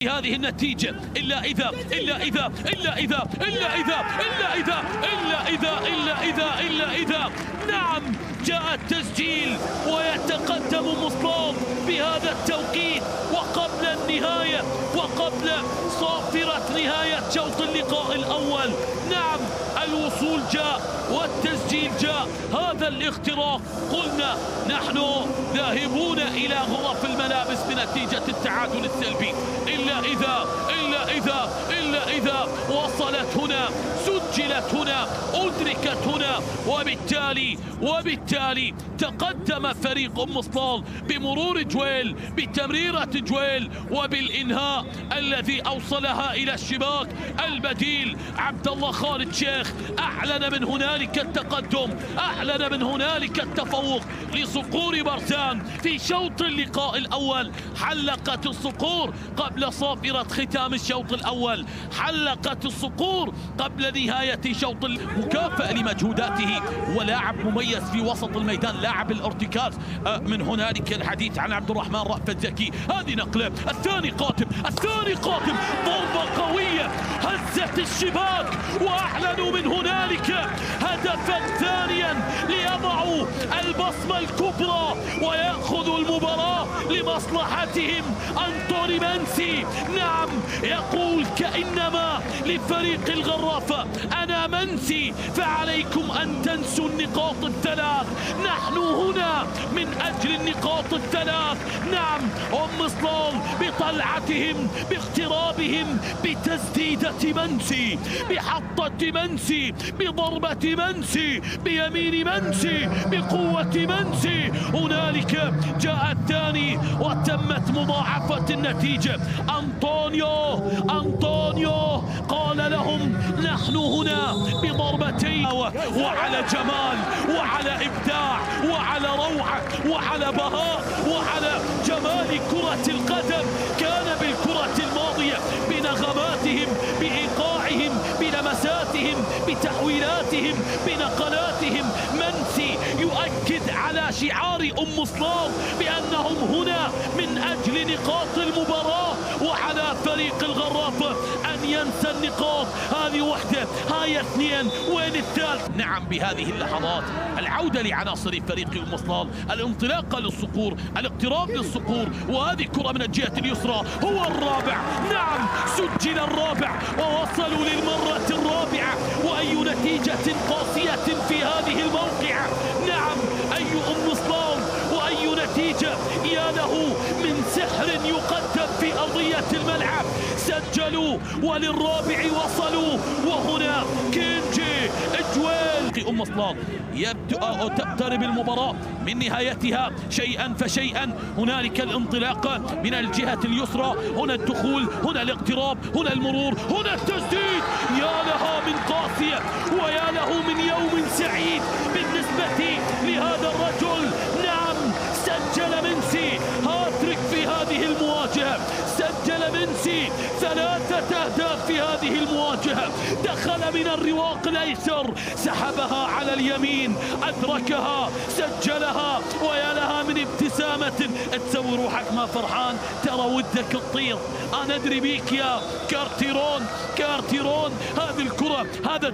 هذه النتيجة إلا إذا إلا إذا إلا إذا إلا إذا إلا إذا إلا إذا إلا إذا إلا إذا نعم جاء التسجيل ويتقدم مصطفى بهذا التوقيت وقبل النهاية وقبل صافرة نهاية شوط اللقاء الأول. نعم الوصول جاء والتسجيل جاء، هذا الاختراق قلنا نحن ذاهبون إلى غرف الملابس بنتيجة التعادل السلبي إلا إذا وصلت هنا، سجلت هنا، أدركت هنا، وبالتالي تقدم فريق أم صلال بمرور جويل، بتمريرة جويل وبالإنهاء الذي أوصلها إلى الشباك البديل عبد الله خالد شيخ. أعلن من هنالك التقدم، أعلن من هنالك التفوق لصقور برزان في شوط اللقاء الأول. حلقت الصقور قبل صافرة ختام الشوط الأول، حلقت الصقور قبل نهاية شوط. مكافأة لمجهوداته ولاعب مميز في وسط الميدان، لاعب الارتكاز. من هنالك الحديث عن عبد الرحمن رأفت زكي، هذه نقلة، الثاني قاتم، ضربة قوية هزت الشباك وأعلنوا من هنالك هدفا ثانيا ليضعوا البصمة الكبرى ويأخذوا المباراة لمصلحتهم. أنطوني منسي نعم يقول كأنما لفريق الغرافة أنا منسي فعليكم أن تنسوا النقاط الثلاث، نحن هنا من أجل النقاط الثلاث. نعم أم صلال بطلعتهم، باقترابهم، بتسديدة منسي، بحطة منسي، بضربة منسي، بيمين منسي، بقوة منسي. هنالك جاء الثاني وتمت مضاعفة النتيجة. أنطونيو قال لهم نحن هنا بضربتين، وعلى جمال وعلى إبداع وعلى روعة وعلى بهاء وعلى جمال كرة القدم. كان بالكرة الماضية بنغماتهم، بإيقاعهم، بلمساتهم، بتحويلاتهم، بنقلاتهم. منسي يؤكد على شعار أم صلال بأنهم هنا من أجل نقاط المباراة، وعلى فريق الغرافة أن ينسى النقاط. هذه وحدة، هاي اثنين، وين الثالث؟ نعم بهذه اللحظات العودة لعناصر فريق أم صلال، الانطلاقة للصقور، الاقتراب للصقور، وهذه كرة من الجهة اليسرى، هو الرابع. نعم سجل الرابع ووصلوا للمرة الرابعة، وأي نتيجة قاسية في هذه الموقعة. نعم أي أم صلال وأي نتيجة، يا له من سحر يقدم في أرضية الملعب. سجلوا وللرابع وصلوا، وهنا كينجي جويل. أم صلال تقترب المباراة من نهايتها شيئا فشيئا. هنالك الانطلاق من الجهة اليسرى، هنا الدخول، هنا الاقتراب، هنا المرور، هنا التسديد. يا لها من قاسية ويا له من يوم سعيد بالنسبة لهذا الرجل. نعم سجل منسي هاتريك في هذه المواجهة، سجل منسي 3 أهداف في هذه المواجهة. دخل من الرواق الأيسر، سحبها على اليمين، أدركها، سجلها، ويا لها من ابتسامة. تسوي روحك ما فرحان، ترى ودك تطير. أنا أدري بيك يا كارتيرون. هذه الكرة، هذا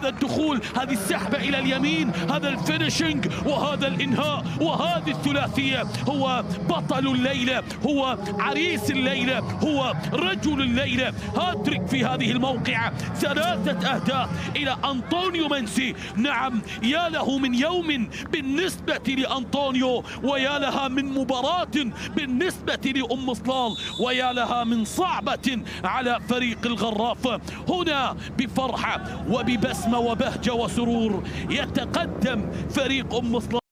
الدخول، هذه السحبة إلى اليمين، هذا الفينيشنج وهذا الإنهاء وهذه الثلاثية. هو بطل الليلة، هو عريس الليلة، هو رجل الليلة. هاتريك في هذه الموقعة، 3 أهداف إلى أنطونيو منسي. نعم يا له من يوم بالنسبة لأنطونيو، ويا لها من مباراة بالنسبة لأم صلال، ويا لها من صعبة على فريق الغرافة. هنا بفرحة وببسمة وبهجة وسرور يتقدم فريق أم صلال.